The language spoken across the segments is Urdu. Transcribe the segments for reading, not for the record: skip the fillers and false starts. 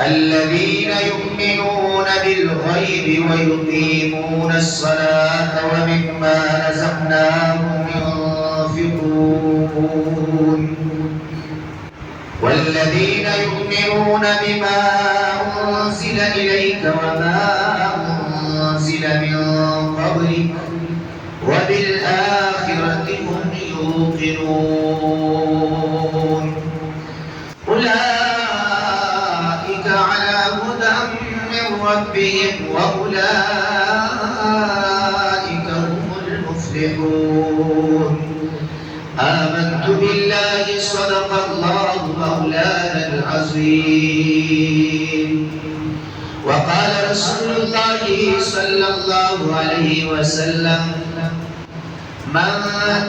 الذين يؤمنون بالغيب ويقيمون الصلاة ومما رزقناهم ينفقون والذين يؤمنون بما أنزل إليك وما أنزل من قبلك وبالآخرة هم يوقنون أولئك على هدى من ربهم وأولئك هم المفلحون آمنت بالله صدق الله مولانا العظيم وقال رسول الله صلى الله عليه وسلم من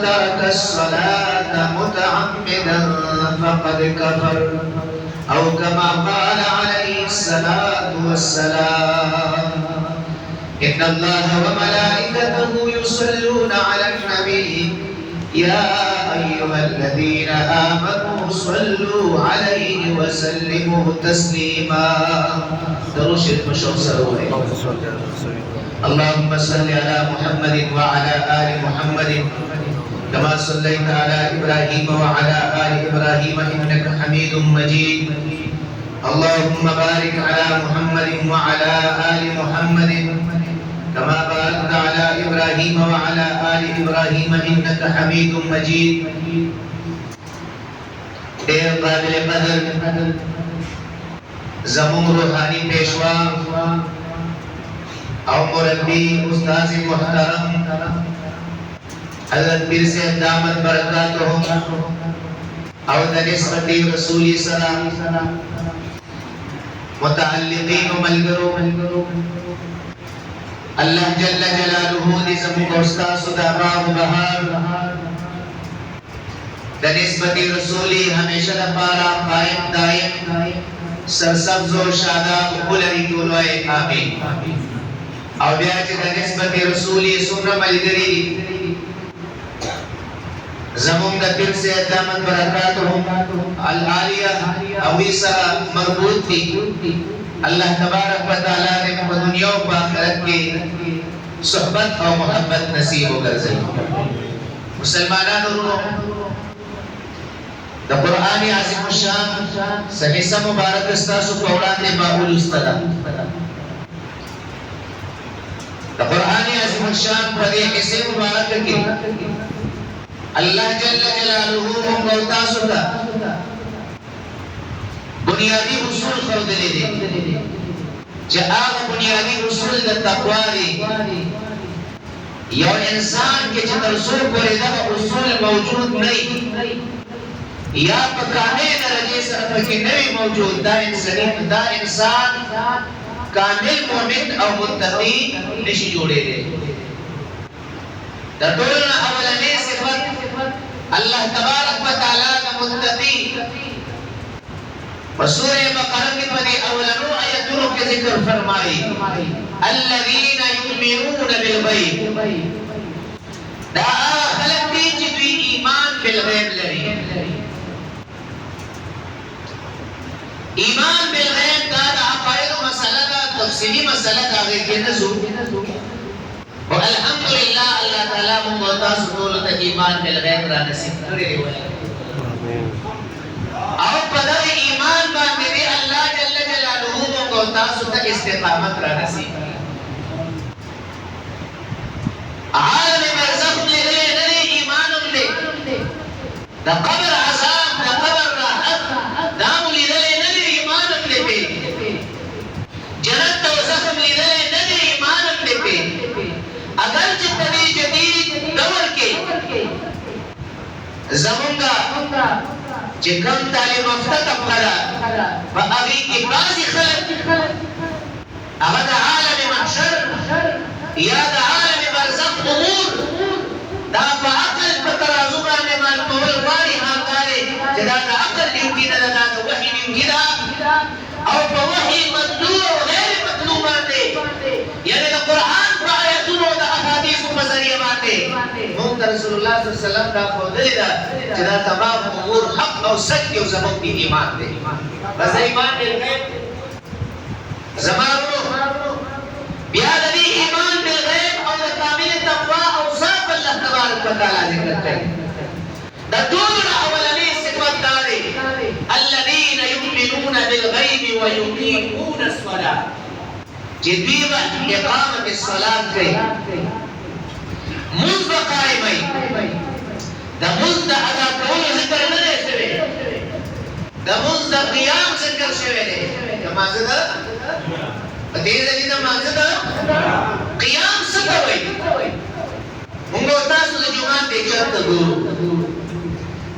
ترك الصلاة متعمدا فقد كفر أو كما قال عليه الصلاة والسلام إن الله وملائكته يصلون على النبي يا أيها الذين آمنوا صلوا عليه وسلموا تسليما دروش المشروع سروي اللهم صل على محمد وعلى آل محمد كما صليت على إبراهيم وعلى آل إبراهيم إنك حميد مجيد اللهم بارك على محمد وعلى آل محمد كما باركت على إبراهيم وعلى آل إبراهيم إنك حميد مجيد ډېر قابل قدر زمون روحانی پیشوا او مربی استاذ محترم حضرت پیر سے دامت برکاتهم او د نسبت رسول سلام متعلقین و ملګرو الله جل جلاله دې زموږ استاد صداباب بهار د نسبت رسولی همیشه لپاره قائم دائم سرسبز و شاداب ولري ټولوي آمین او بیا چې د نسبت رسولی څومره ملګري زموږ د پیر سے دامت برکاتهم العالیه او سره مربوط دي الله تبارک و تعالی دې په دنیا او آخرت کې صحبت او محبت نصیب وکړي مسلمانانو د قران عظیم الشان صحیح مبارک استاسو په وړاندې باول استاد د قران عظیم الشان په دې حصے مبارک کې الله جل جلاله موږ تاسو ته بنیادی اصول خودلې دي چې هغه بنیادی اصول د تقوا دي یو انسان کې چې تر څو پورې دا اصول موجود نه یا په کامل درجه سره پکې نه موجود دا انسان کامل مؤمن او متقی نشي جوړېږي د ټول اولنې صفت الله تبارک و تعالی د متقی سورہ بقرہ کے پدی اولنو آیتونو کے ذکر فرمائی الذین یؤمنون بالغیب دا خلق دی چې دوی ایمان بالغیب لري ایمان بالغیب دا د عقاید مسله دا تفصیلی مسله دا کې نزو او الحمدللہ اللہ تعالی موږ تاسو ټول ته ایمان بالغیب را نصیب کړی دی او پدغه ایمان باندې دی الله جل جلاله موږ تاسو ته استقامت را نصیب عالم برزخ لري نه ایمان دې د قبر عذاب د قبر راحت دا مولي نه ایمان دې جنت او زخم لري نه ایمان دې اگر چې په دې جدید دور کې زمونږه چې کوم تعلیم یافته طبقه په هغه کې بعضي خلک هغه د عالم محشر یا د عالم برزخ امور كده او په وحي متلو او غیر متلو باندې یعنی د قران په آیاتونو او د احادیثو په ذریعہ باندې موږ رسول الله صلی الله علیه وسلم دا قولې دا چې دا تمام امور حق او سچ او زموږ په ایمان دی بس ایمان دې زمانو بیا د ایمان بالغیب او د کامل تقوا او صاحب الله تبارک وتعالى ذکر کوي دا ټول اولنی صفات داري الذين يؤمنون بالغيب ويقيمون الصلاه جديبا اقامه الصلاه کوي مز قائمي دا مز د ادا کول ذکر نه دی شوی دا مز د قیام ذکر شوی دی نماز دا دې ځای د نماز دا قیام څه کوي موږ تاسو د جمعه د چرته ګورو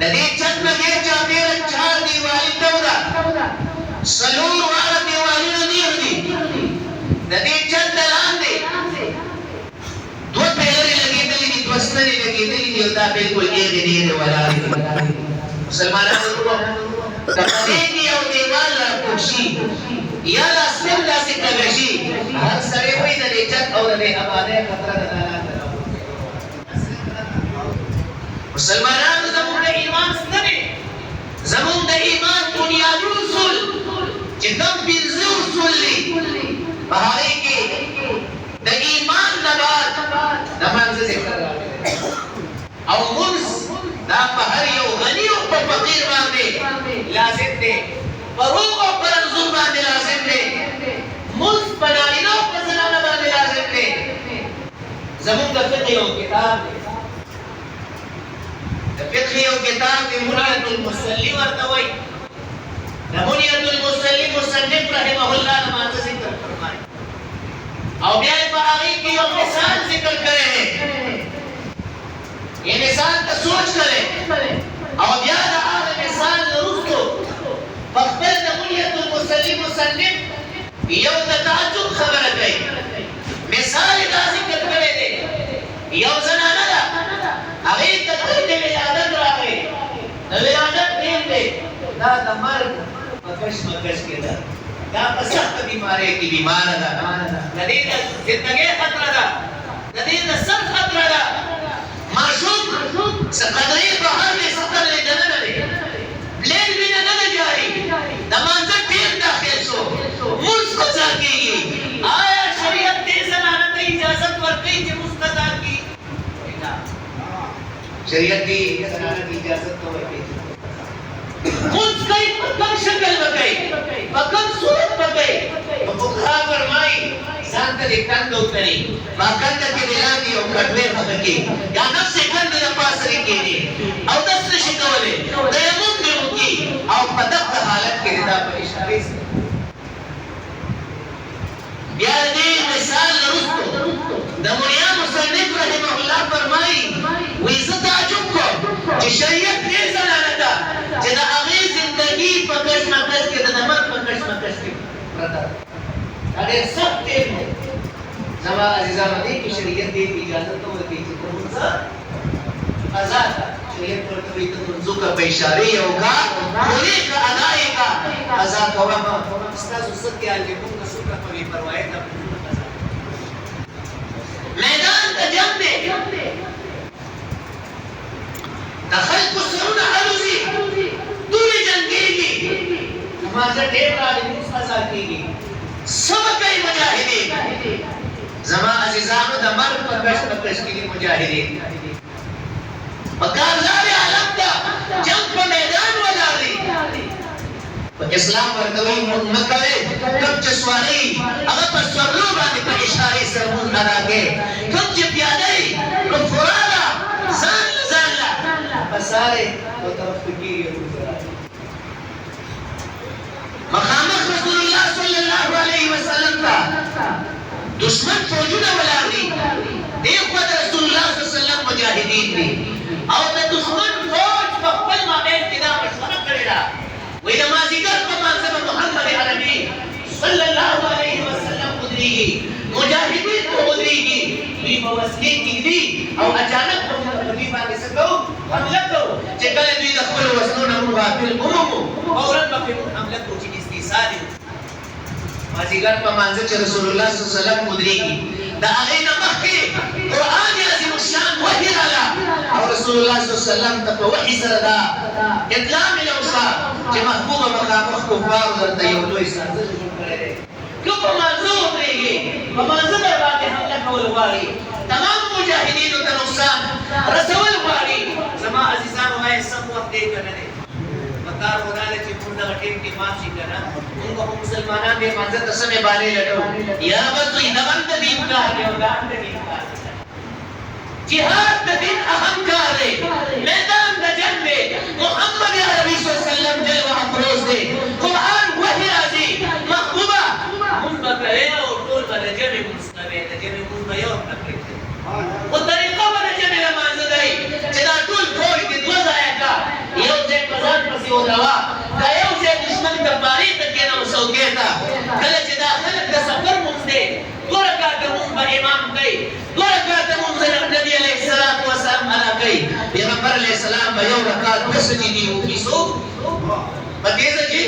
د دې چت نه کې چا ډېر چار دیوالي تورا سلور والا دیوالي نه دی د دې چت لاندې دوه پیرې لګېدلې دي دوه ستنې لګېدلې دي او دا بالکل یې دې ولاړې مسلمانانو د دې یو دیوال لا کوشي یا لا سم لا سکلشي هر سره وې د دې چت او د آباده خطر نه مسلمانانو زموږ د ایمان ستنې زموږ د ایمان بنیادي اصول چې کوم پنځه اصول دي په هغې کې د ایمان نه بعد د منځه ذکر راغلی او منځ دا په هر یو غني او په فقیر باندې لازم دی په روغ او په رنځور باندې لازم دی منځ په نارینه او په زنانه باندې لازم دی زموږ د فقه یو کتاب دی فقه او کتاب دی منیت المصلی ورته وایي د منیت المصلی مصنف رحمه الله نماز ذکر فرمایي او بیا په هغه کې یو مثال ذکر کړی دی یہ مثال ته سوچ کړي او بیا د هغه مثال وروسته په خپل د منیت المصلی مصنف یو د تعجب خبره کوي مثال دا ذکر کړی دی یو زنانه ده هغه ته د ولادت راغی د ولادت ټیم دی دا د مرګ په کشمکش کې ده دا په سخت بیماری کې بیمار ده د دې د ژوندۍ خطر ده د دې د سر خطر ده معشوق څقدرې په هر دې سفر له دننه دی بلین وینه نه جاری د مانځه ټیم داخل شو موږ قضا کیږي آیا شریعت دې زنانه ته اجازه ورکړي چې مستقا کی شریعت دې زنانه ته اجازه ورکړي موږ کوي په کوم شکل وکړي په کوم صورت وکړي په فقها فرمایي ځان ته کندو کوي ما کنده کې دلاندې او کټوي پکې یا نفس کنده د پاسه کېږي او د څه شي کولې د یمون دی او په دغه حالت کې دا په اشاره سره بیا دې مثال وروسته د مریا مصنف رحمه الله فرمایي وې زه تعجب کوم چې شریعت دې زنانه ده چې د هغې زندګي په کشمکش کې د مرګ په کشمکش کې پرته دا ډېر سخت دی زما عزیزانو دې کې شریعت دې اجازه ته ورکړي چې کوم څه قضا ده شریعت ورته وایي ته منځو کا په اشارې یو کا پورې کا ادای کا قضا کوه ستاسو څه خیال دی موږ څه په بې پروایۍ ده میدان ته جنګ دی د خلکو سرونه الوزي ټولې جنګېږي نمازه ډېر راغلي موږ قضا کېږي څه به کوي مجاهدین زما عزیزانو د مرګ په کشمکش کې دي مجاهدین پکار لارې عالم ته جنګ په میدان ولاړ دي په اسلام ورته وایي مه کوئ کوم چې سواري هغه په سورلو باندې په اشارې سره مونځ ادا کوي کوم چې پیاده وي نو فوراله ځان له ځان له په سارې یو طرف ته کېږي مخامخ رسول الله صلی الله علیه وسلم ته دشمن فوجونه ولاړ دي دې خوا د رسول الله صلی الله علیه وسلم مجاهدین دي او د دشمن فوج په خپل مابین کې دا مشوره کړې ده وایي د مازدیګر په منځ کې محمد عربي صلی الله علیه وسلم ودرېږي مجاهدین ودرېږي دوی په وسلې کې دي او اچانک په دوی باندې څه کوو حمله کوو چې کله دوی د خپلو وسلو نه موږ غافل ومومو فورا به پرې موږ حمله کوو چې استحصال یې مازدیګر په مانځه چې رسول الله صلی الله علیه وسلم ودرېږي د هغې نه مخکې قرآن عظیم الشان وحي راغله او رسول الله صلی الله علیه وسلم ته په وحي سره دا اطلاع ملو شوه چې محبوبه مخامخ کفارو درته یو لوی سازش جوړ کړی دی که په مانځه ودرېږي په مانځه در باندې حمله کول غواړي تمام مجاهدینو ته نقصان رسول غواړي زما عزیزانو آیا سم وخت دی که نه دی پکار خو دا ده چې موږ دغه ټیم کې مات شي که نه موږ خو مسلمانان دی مانځه ته سمې بانې لټو یاره بس دوی دغه هم د دین کار دی او دا هم د دین کار دی جهاد د دین اهم کار دی میدان د جنګ دی محمد عربي صلی الله علیه وسلم جل و افروز دی قرآن وحي راځي محبوبه مونږ به کوې او ټول به د جمعې مونځ کوې د جمعې مونځ به یو هم نه پرېږدي خو طریقه به د جمعې لمانځه دی چې دا ټول فوج دې دوه ځایه کا یو ځای په ځان پسې ودروه دا یو ځای دشمن ته بارې ته کېنوه څوکۍ ته کله چې دا خلک د سفر مونځ دی دوه رکعته مونځ به امام کوي دوه رکعته مونځ نبي علیه السلام ادا کوي پیغمبر علیه السلام به یو رکعت دوه سجدې وکړي څوک په تیزه چې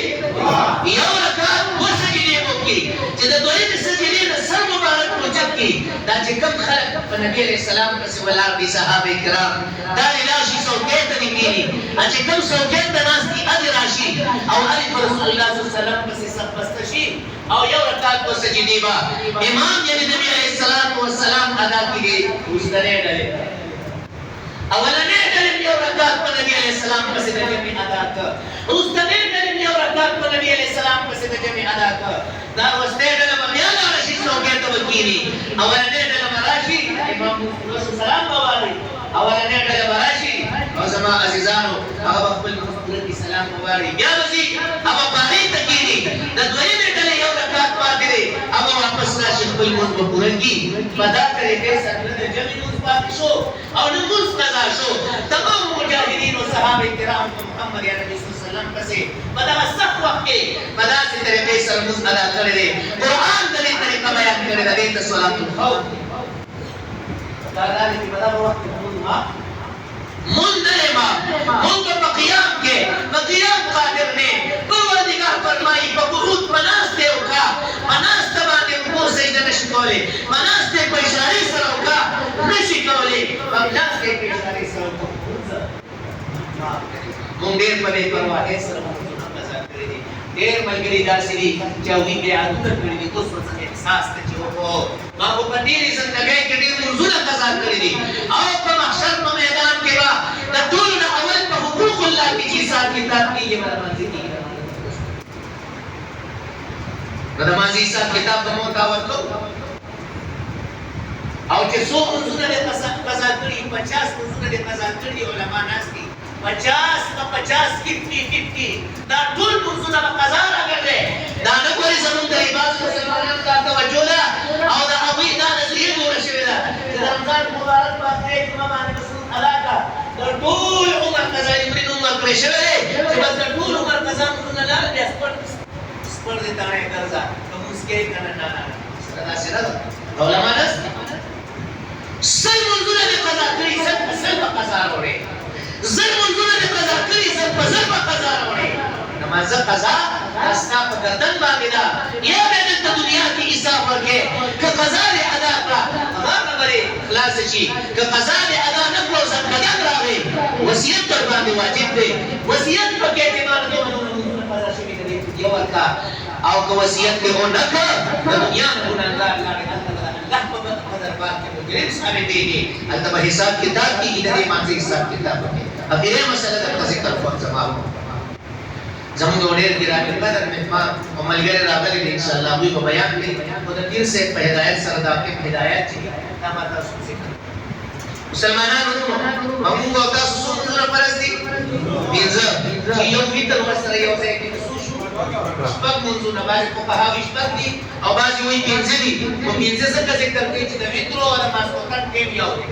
یو رکعت دوه سجدې وکړي چې د دویمې سجدې نه سر مبارک اوچت کړي دا چې کوم خلک په نبي علیه السلام پسې ولاړ دي صحابه کرام دا دې راشي څوکۍ ته دې کښېني چې کوم څوکۍ ته ناست دي هلې راشي او هلې په رسول الله صلی الله علیه وسلم پسې سر بسته شي او یو رکعت دوه سجدې به امام یعنې نبي علیه السلام ادا کړي وروستنۍ ډلې اولنۍ ډلې یو رکعت په نبي علیه السلام پسې د جمعې ادا کړه وروستنۍ ډلې یو رکعت په نبي علیه السلام پسې د جمعې ادا کړه دا وروستۍ ډله به بیا لاړه شي څوکۍ ته به کښېني اولنۍ ډله به راشي امام رسول سلام به وایي اولنۍ ډله به راشي او زما عزیزانو هغه به خپل مخلوق کې سلام به وایي بیا به ځي هغه بارې ته کښېني د دویمې ډلې یو رکعت پاتې دی هغه واپس راشي خپل لمونځ به پوره کړي په دا طریقې سره نه د جمعې لمونځ پاتې شو او لمونځ قضا شو تمام مجاهدینو صحابه کرام په محمد عربي صلی الله علیه وسلم پسې په دغه سخت وخت کې په داسې طریقې سره لمونځ ادا کړی دی قرآن د دې طریقه بیان کړې ده دې ته صلات الخوف دا دا دی چې په دغه وخت کې لمونځ موندلې ما موږ په قیام کې په قیام قادر نه پروردګار فرمایي په قعود په ناسته وکړه په ناسته باندې رکوع سجده نشي کولی په ناسته په اشارې سره وکړه نشي کولی په ناسته په اشارې سره وکړه موږ ډېر په بې پرواهۍ سره مونځونه قضا کړي دي ډېر ملګري داسې دي چې هغوی بې عادته کړي دي اوس ورڅخه احساس ته چې وکړو ما خو په ډېرې زندګۍ کې ډېر مونځونه قضا کړي دي او په محشر په میدان کې به د ټولو نه اول په حقوق الله کې چې حساب کتاب کېږي به لمانځه کېږي نو د مانځه حساب کتاب به مو ته ورکړو او چې څو مونځونه دې قضا کړي 50 مونځونه دې قضا کړي علما ناست دي 50 په 50 50 دا ټول مونځونه به قضا راګرځي دا نه ګورې زموږ د لباس مسلمانانو ته توجه ده او د هغوی دا نظریه جوړه شوې ده چې د رمضان مبارک په اخرې جمعه باندې به څوک ادا کړه د ټول عمر قضا یې عمر پرې شوی دی چې بس د ټول عمر قضا مونځونه لاړل بیا سپړ دې تاڼې ګرځه که مونځ کوې که نه نه سره داسې نه ده علما ناست دي سل مونځونه دې قضا کړي سل په سل به قضا راوړې زر منځونه دې قضا کړي زر په زر به قضا راوړې نمازه قضا دا ستا په ګردن باندې ده یا بیا دلته دنیا کې حساب ورکړې که قضا دې ادا کړه هغه خبرې خلاصه شي که قضا دې ادا نه کړه او زنګدن راغی وصیت در باندې واجب دی وصیت پکې اعتبار دی منځونه قضا شوي د دې فدیه ورکړه او که وصیت دې ونه کړه د دنیا نه ګناهګار لاړې الله په دربار کې مجرم ثابتېږي هلته به حساب کتاب کېږي د دې مانځه حساب کتاب وکړي اخیری مسله درته ذکر کوم زموږ ډېر ګران قدر مهمان او ملګري راغلي دي انشاءالله هغوی به بیان کړي خو د پیر صاحب په هدایت سره دا کې هدایت چې دا ما تاسو ذکر مسلمانانو موږ او تاسو څو منځونه فرض دي پنځه چې یو وتر ورسره یو ځای کې شپږ منځونه بعضې فقهاوي شپږ دي او بعضې وایي پنځه دي خو پنځه ځکه ذکر کوي چې د وترو او د ماسپښین ټیم یو دی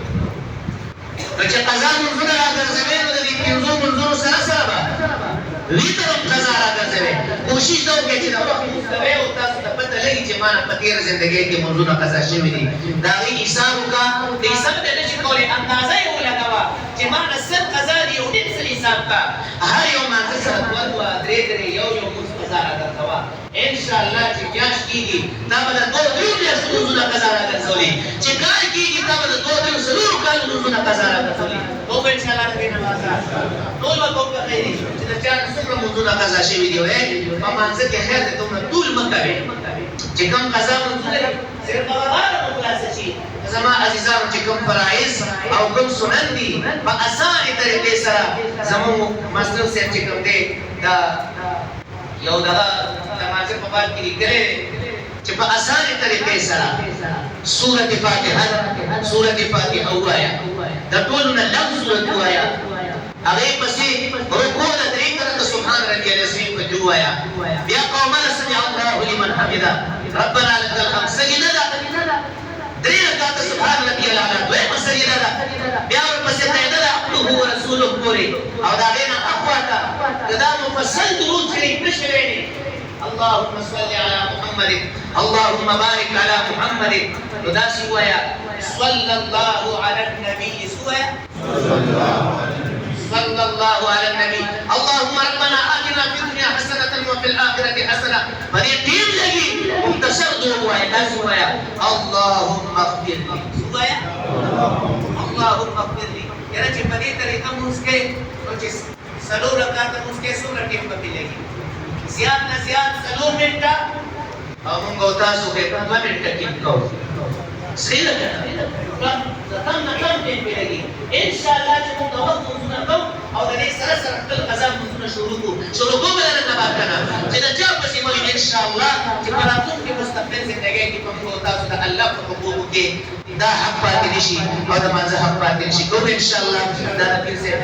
نو چې قضا منځونه راګرځوي نو د دې پنځو منځونو سره سره به وتر هم قضا راګرځوي کوشش دا وکړئ چې د وخت لمونځ کوئ او تاسو ته پته لګي چې ما نه په تېره زندګۍ کې منځونه قضا شوي دي د هغې حساب وکړه د حساب ته نه شي کولی اندازه یې ولګوه چې چې ما نه سل قضا دي یو ډېر سل حساب کا هر یو مانځه سره دوه درې درې یو مونځ قضا راګرځوه انشاءالله چې میاشت کېږي تا به د دوه درېو میاشتو مونځونه قضا راګرځولي چې کال کېږي تا به د دوه درېو څلورو کالو مونځونه قضا راګرځولي نو به انشاءالله د دې نمازه ټول به کوم خیري چې د چا نه څومره مونځونه قضا شوي دي په مانځه کې خیر دی دومره ټول مه کوې چې کوم قضا مونځونه دي صرف هغه غاړه مو خلاصه شي زما عزیزانو چې کوم فرایض او کوم سنن دي په اسانه طریقې سره زموږ ماستر صاحب چې کوم دی دا یو دغه نمازه په باب کې لیکلی چې په اسانه طریقې سره سورۃ فاتحه ووایا د ټولو نه لږ سورۃ ووایا هغې پسې رکوع د درې رکعته سبحان ربي العظیم پکې ووایا بیا قومنا سمع الله لمن حمده ربنا لك الحمد سجده ده درې رکعته سبحان ربي الاعلى دویمه سجده ده بیا ورپسې سجده ده عبده ورسوله پورې او د هغې نه اخواته دا مفصل درود شریف نشي ویلی اللهم صل على محمد اللهم بارك على محمد وداسي ويا صلى الله على النبي سويا صلى الله على النبي اللهم ربنا آتنا في الدنيا حسنة وفي الآخرة حسنة فليقيم لي منتشر دعوة داسي ويا اللهم اغفر لي سويا اللهم اغفر لي يا رجل بدي طريقة مسكين وجس سلو ركعت مسكين سورة ټیم په لګي زیات نه زیات سلو منټه او موږ تاسو په 2 منټه کې کوو صحیح ده کم نه کم ټیم په لګي ان شاء الله چې موږ وخت مونږ کوو او د دې سره سره خپل قضا مونږ شروع کوو بلنه نه باکنه چې دا چا په سیمه ان شاء الله چې په راتلونکي مستقبل ژوندۍ کې موږ تاسو د الله په حقوقو کې دا حق پاتې نشي او د مانځه حق پاتې نشي کوم ان شاء الله دا د پیر صاحب